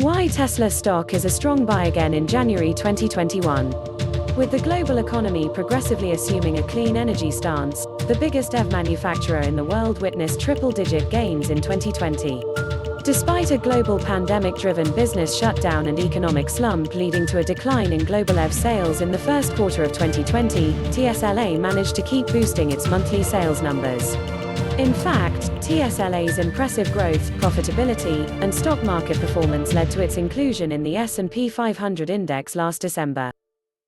Why Tesla stock is a strong buy again in January 2021. With the global economy progressively assuming a clean energy stance, the biggest EV manufacturer in the world witnessed triple-digit gains in 2020. Despite a global pandemic-driven business shutdown and economic slump leading to a decline in global EV sales in the first quarter of 2020, TSLA managed to keep boosting its monthly sales numbers. In fact, TSLA's impressive growth, profitability, and stock market performance led to its inclusion in the S&P 500 index last December.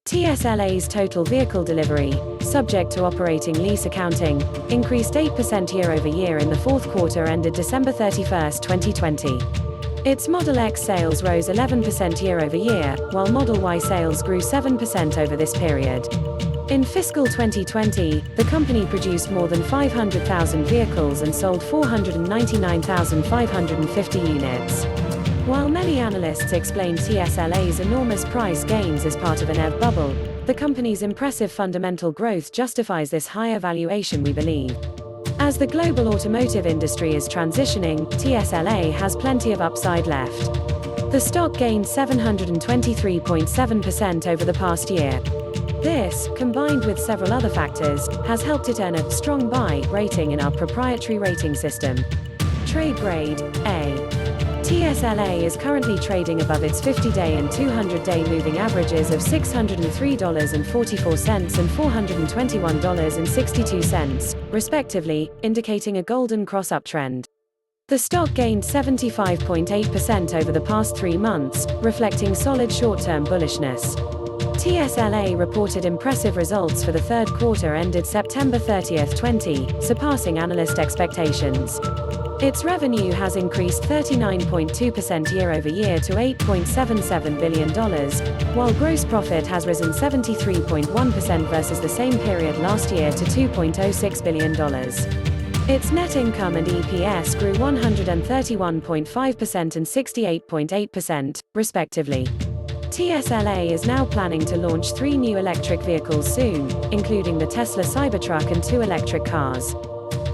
TSLA's total vehicle delivery, subject to operating lease accounting, increased 8% year-over-year in the fourth quarter ended December 31, 2020. Its Model X sales rose 11% year-over-year, while Model Y sales grew 7% over this period. In fiscal 2020, the company produced more than 500,000 vehicles and sold 499,550 units. While many analysts explain TSLA's enormous price gains as part of an EV bubble, the company's impressive fundamental growth justifies this higher valuation, we believe. As the global automotive industry is transitioning, TSLA has plenty of upside left. The stock gained 723.7% over the past year. This, combined with several other factors, has helped it earn a strong buy rating in our proprietary rating system. Trade grade A. TSLA is currently trading above its 50-day and 200-day moving averages of $603.44 and $421.62, respectively, indicating a golden cross uptrend. The stock gained 75.8% over the past 3 months, reflecting solid short-term bullishness. TSLA reported impressive results for the third quarter ended September 30, 2020, surpassing analyst expectations. Its revenue has increased 39.2% year-over-year to $8.77 billion, while gross profit has risen 73.1% versus the same period last year to $2.06 billion. Its net income and EPS grew 131.5% and 68.8%, respectively. TSLA is now planning to launch 3 new electric vehicles soon, including the Tesla Cybertruck and 2 electric cars.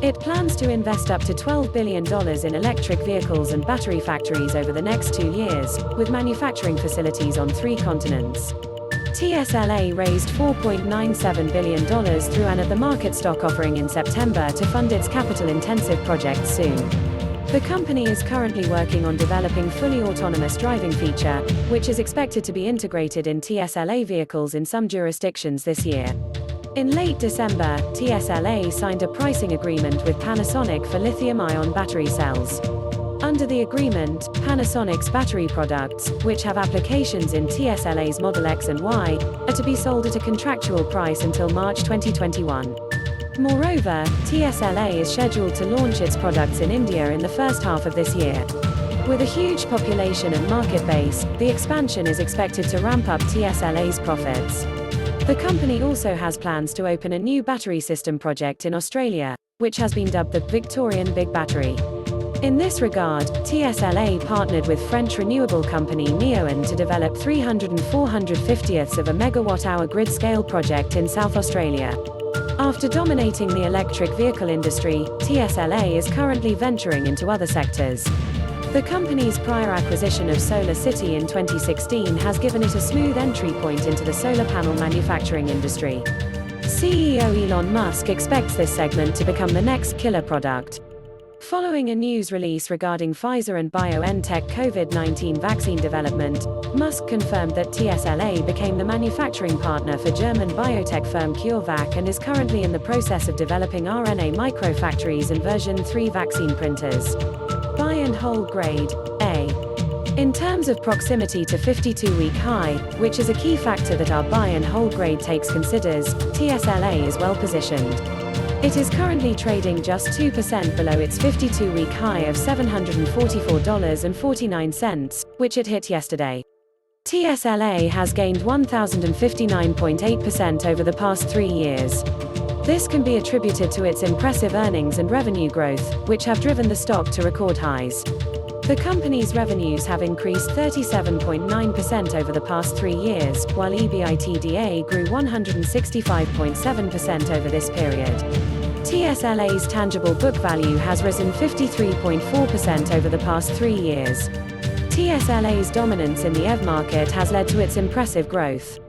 It plans to invest up to $12 billion in electric vehicles and battery factories over the next 2 years, with manufacturing facilities on 3 continents. TSLA raised $4.97 billion through an at-the-market stock offering in September to fund its capital-intensive project soon. The company is currently working on developing fully autonomous driving feature, which is expected to be integrated in TSLA vehicles in some jurisdictions this year. In late December, TSLA signed a pricing agreement with Panasonic for lithium-ion battery cells. Under the agreement, Panasonic's battery products, which have applications in TSLA's Model X and Y, are to be sold at a contractual price until March 2021. Moreover, TSLA is scheduled to launch its products in India in the first half of this year. With a huge population and market base, the expansion is expected to ramp up TSLA's profits. The company also has plans to open a new battery system project in Australia, which has been dubbed the Victorian Big Battery. In this regard, TSLA partnered with French renewable company Neoen to develop 300 and 450ths of a megawatt-hour grid-scale project in South Australia. After dominating the electric vehicle industry, TSLA is currently venturing into other sectors. The company's prior acquisition of SolarCity in 2016 has given it a smooth entry point into the solar panel manufacturing industry. CEO Elon Musk expects this segment to become the next killer product. Following a news release regarding Pfizer and BioNTech COVID-19 vaccine development, Musk confirmed that TSLA became the manufacturing partner for German biotech firm CureVac and is currently in the process of developing RNA microfactories and version 3 vaccine printers. Buy and hold grade A. In terms of proximity to 52-week high, which is a key factor that our buy and hold grade takes considers, TSLA is well positioned. It is currently trading just 2% below its 52-week high of $744.49, which it hit yesterday. TSLA has gained 1,059.8% over the past 3 years. This can be attributed to its impressive earnings and revenue growth, which have driven the stock to record highs. The company's revenues have increased 37.9% over the past 3 years, while EBITDA grew 165.7% over this period. TSLA's tangible book value has risen 53.4% over the past 3 years. TSLA's dominance in the EV market has led to its impressive growth.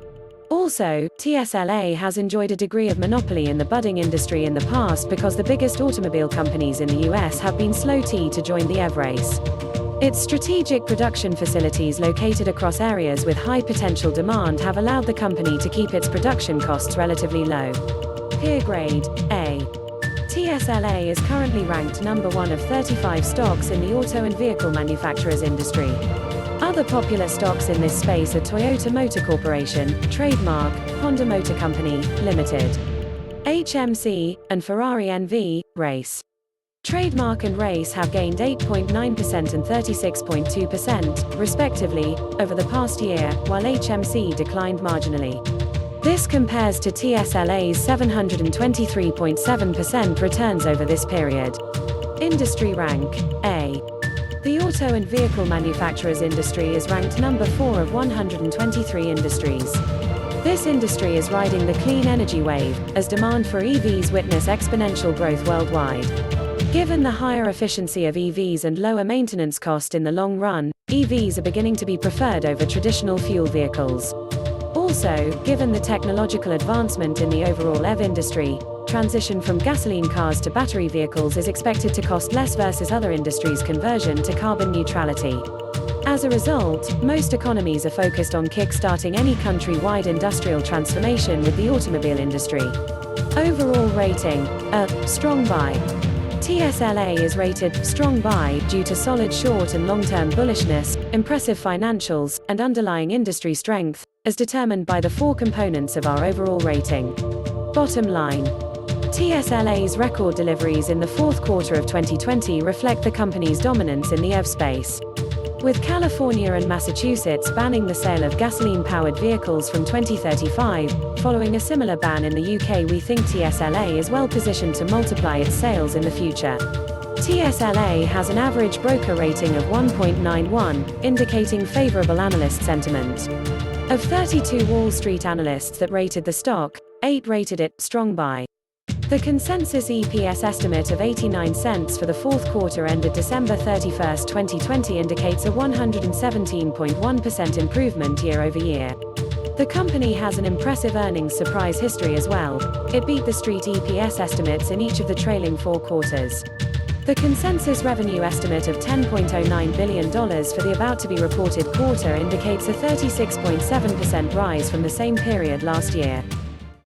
Also, TSLA has enjoyed a degree of monopoly in the budding industry in the past because the biggest automobile companies in the US have been slow to join the EV race. Its strategic production facilities located across areas with high potential demand have allowed the company to keep its production costs relatively low. Peer grade A. TSLA is currently ranked number 1 of 35 stocks in the auto and vehicle manufacturers industry. Other popular stocks in this space are Toyota Motor Corporation, trademark, Honda Motor Company, Limited, HMC, and Ferrari NV, Race. Trademark and Race have gained 8.9% and 36.2%, respectively, over the past year, while HMC declined marginally. This compares to TSLA's 723.7% returns over this period. Industry rank A. The auto and vehicle manufacturers industry is ranked number 4 of 123 industries. This industry is riding the clean energy wave, as demand for EVs witness exponential growth worldwide. Given the higher efficiency of EVs and lower maintenance cost in the long run, EVs are beginning to be preferred over traditional fuel vehicles. Also, given the technological advancement in the overall EV industry, transition from gasoline cars to battery vehicles is expected to cost less versus other industries' conversion to carbon neutrality. As a result, most economies are focused on kick-starting any country-wide industrial transformation with the automobile industry. Overall rating, a strong buy. TSLA is rated strong buy due to solid short and long-term bullishness, impressive financials, and underlying industry strength, as determined by the 4 components of our overall rating. Bottom line. TSLA's record deliveries in the fourth quarter of 2020 reflect the company's dominance in the EV space. With California and Massachusetts banning the sale of gasoline-powered vehicles from 2035, following a similar ban in the UK, we think TSLA is well positioned to multiply its sales in the future. TSLA has an average broker rating of 1.91, indicating favorable analyst sentiment. Of 32 Wall Street analysts that rated the stock, 8 rated it strong buy. The consensus EPS estimate of 89 cents for the fourth quarter ended December 31, 2020 indicates a 117.1% improvement year-over-year. The company has an impressive earnings surprise history as well. It beat the street EPS estimates in each of the trailing 4 quarters. The consensus revenue estimate of $10.09 billion for the about-to-be reported quarter indicates a 36.7% rise from the same period last year.